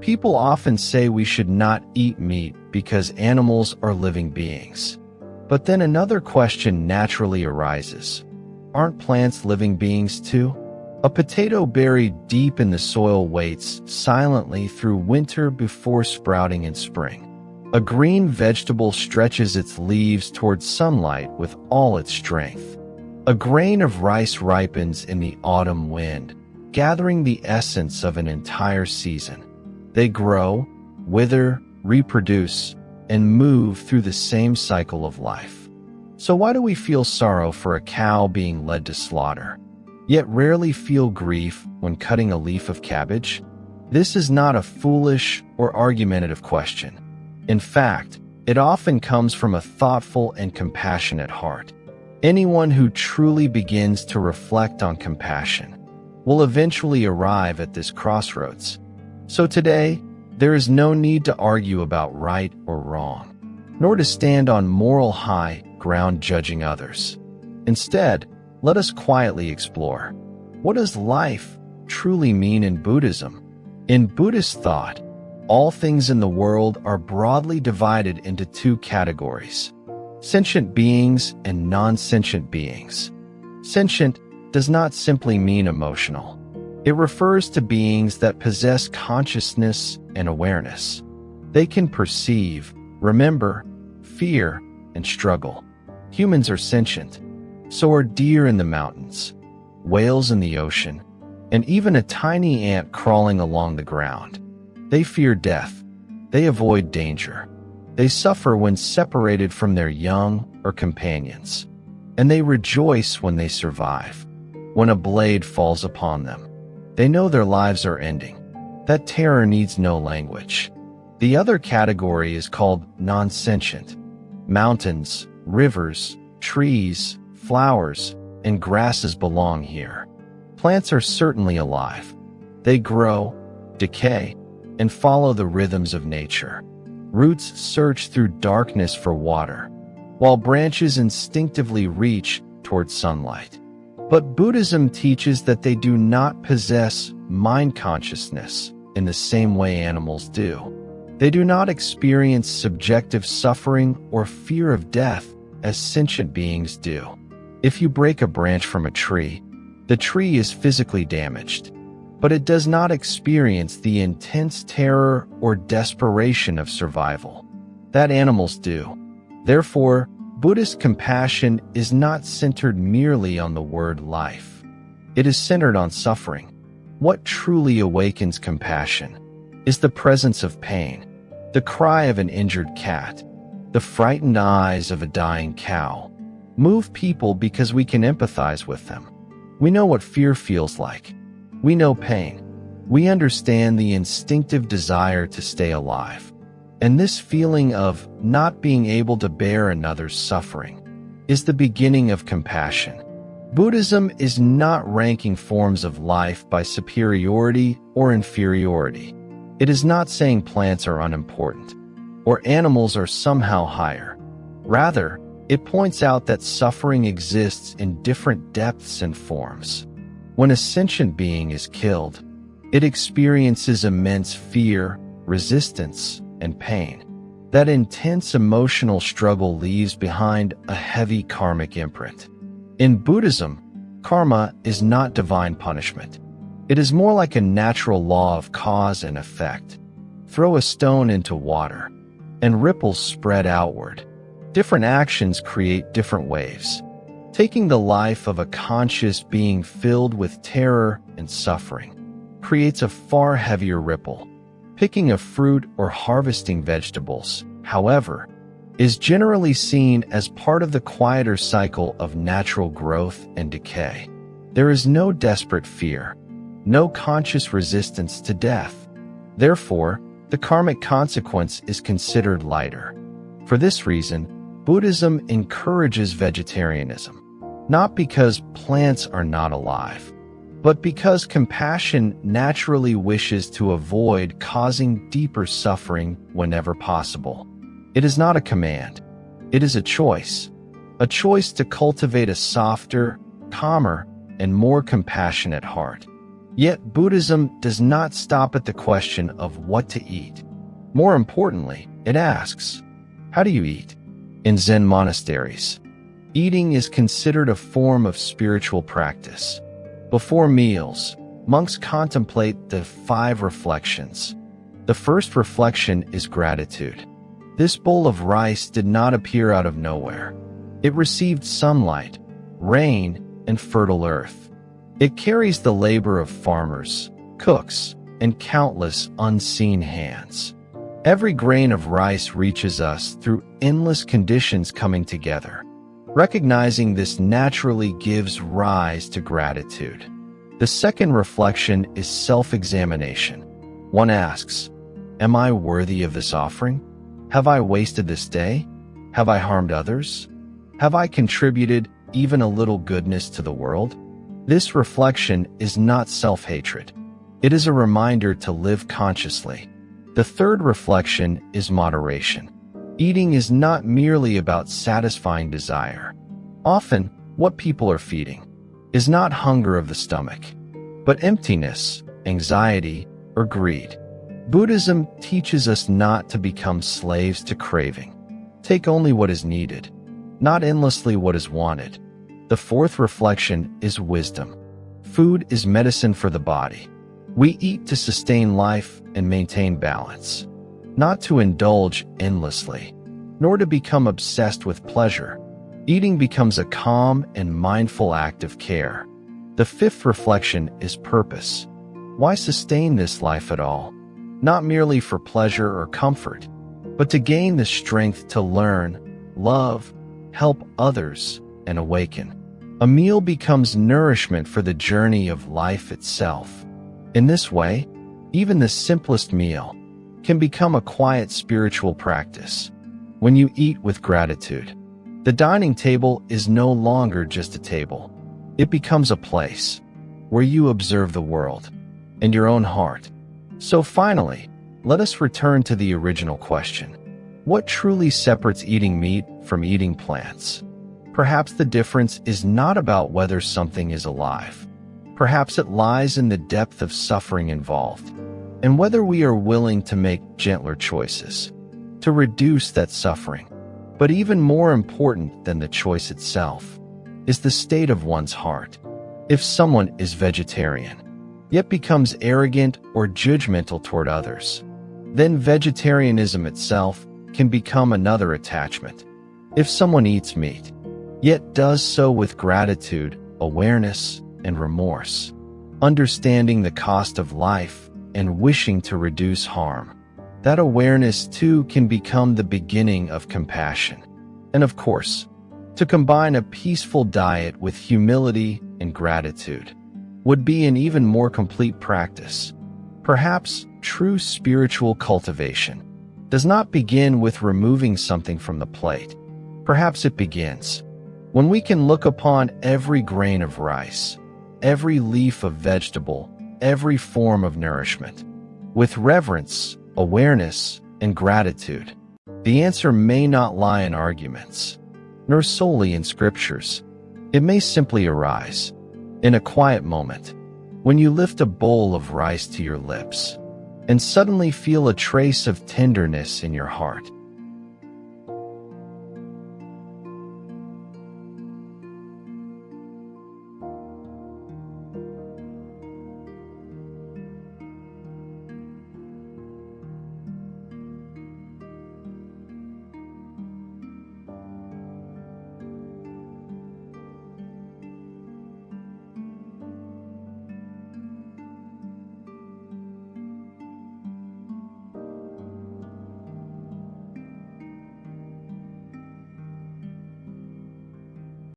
People often say we should not eat meat because animals are living beings. But then another question naturally arises. Aren't plants living beings too? A potato buried deep in the soil waits silently through winter before sprouting in spring. A green vegetable stretches its leaves towards sunlight with all its strength. A grain of rice ripens in the autumn wind, gathering the essence of an entire season. They grow, wither, reproduce, and move through the same cycle of life. So why do we feel sorrow for a cow being led to slaughter, yet rarely feel grief when cutting a leaf of cabbage? This is not a foolish or argumentative question. In fact, it often comes from a thoughtful and compassionate heart. Anyone who truly begins to reflect on compassion will eventually arrive at this crossroads. So today, there is no need to argue about right or wrong, nor to stand on moral high ground judging others. Instead, let us quietly explore, what does life truly mean in Buddhism? In Buddhist thought, all things in the world are broadly divided into two categories: sentient beings and non-sentient beings. Sentient does not simply mean emotional. It refers to beings that possess consciousness and awareness. They can perceive, remember, fear, and struggle. Humans are sentient. So are deer in the mountains, whales in the ocean, and even a tiny ant crawling along the ground. They fear death. They avoid danger. They suffer when separated from their young or companions. And they rejoice when they survive. When a blade falls upon them, they know their lives are ending. That terror needs no language. The other category is called non-sentient. Mountains, rivers, trees, flowers, and grasses belong here. Plants are certainly alive. They grow, decay, and follow the rhythms of nature. Roots search through darkness for water, while branches instinctively reach toward sunlight. But Buddhism teaches that they do not possess mind consciousness in the same way animals do. They do not experience subjective suffering or fear of death as sentient beings do. If you break a branch from a tree, the tree is physically damaged, but it does not experience the intense terror or desperation of survival that animals do. Therefore, Buddhist compassion is not centered merely on the word life. It is centered on suffering. What truly awakens compassion is the presence of pain, the cry of an injured cat, the frightened eyes of a dying cow. Move people because we can empathize with them. We know what fear feels like. We know pain. We understand the instinctive desire to stay alive. And this feeling of not being able to bear another's suffering is the beginning of compassion. Buddhism is not ranking forms of life by superiority or inferiority. It is not saying plants are unimportant or animals are somehow higher. Rather, it points out that suffering exists in different depths and forms. When a sentient being is killed, it experiences immense fear, resistance, and pain. That intense emotional struggle leaves behind a heavy karmic imprint. In Buddhism, karma is not divine punishment. It is more like a natural law of cause and effect. Throw a stone into water, and ripples spread outward. Different actions create different waves. Taking the life of a conscious being filled with terror and suffering creates a far heavier ripple. Picking a fruit or harvesting vegetables, however, is generally seen as part of the quieter cycle of natural growth and decay. There is no desperate fear, no conscious resistance to death. Therefore, the karmic consequence is considered lighter. For this reason, Buddhism encourages vegetarianism, not because plants are not alive, but because compassion naturally wishes to avoid causing deeper suffering whenever possible. It is not a command. It is a choice to cultivate a softer, calmer, and more compassionate heart. Yet Buddhism does not stop at the question of what to eat. More importantly, it asks, how do you eat? In Zen monasteries, eating is considered a form of spiritual practice. Before meals, monks contemplate the 5 reflections. The first reflection is gratitude. This bowl of rice did not appear out of nowhere. It received sunlight, rain, and fertile earth. It carries the labor of farmers, cooks, and countless unseen hands. Every grain of rice reaches us through endless conditions coming together. Recognizing this naturally gives rise to gratitude. The second reflection is self-examination. One asks, am I worthy of this offering? Have I wasted this day? Have I harmed others? Have I contributed even a little goodness to the world? This reflection is not self-hatred. It is a reminder to live consciously. The third reflection is moderation. Eating is not merely about satisfying desire. Often, what people are feeding is not hunger of the stomach, but emptiness, anxiety, or greed. Buddhism teaches us not to become slaves to craving. Take only what is needed, not endlessly what is wanted. The fourth reflection is wisdom. Food is medicine for the body. We eat to sustain life and maintain balance, not to indulge endlessly, nor to become obsessed with pleasure. Eating becomes a calm and mindful act of care. The fifth reflection is purpose. Why sustain this life at all? Not merely for pleasure or comfort, but to gain the strength to learn, love, help others, and awaken. A meal becomes nourishment for the journey of life itself. In this way, even the simplest meal can become a quiet spiritual practice. When you eat with gratitude, the dining table is no longer just a table. It becomes a place where you observe the world and your own heart. So finally, let us return to the original question. What truly separates eating meat from eating plants? Perhaps the difference is not about whether something is alive. Perhaps it lies in the depth of suffering involved, and whether we are willing to make gentler choices to reduce that suffering. But even more important than the choice itself is the state of one's heart. If someone is vegetarian, yet becomes arrogant or judgmental toward others, then vegetarianism itself can become another attachment. If someone eats meat, yet does so with gratitude, awareness, and remorse, understanding the cost of life and wishing to reduce harm, that awareness too can become the beginning of compassion. And of course, to combine a peaceful diet with humility and gratitude would be an even more complete practice. Perhaps true spiritual cultivation does not begin with removing something from the plate. Perhaps it begins when we can look upon every grain of rice, every leaf of vegetable, every form of nourishment with reverence, awareness, and gratitude. The answer may not lie in arguments, nor solely in scriptures. It may simply arise in a quiet moment when you lift a bowl of rice to your lips and suddenly feel a trace of tenderness in your heart.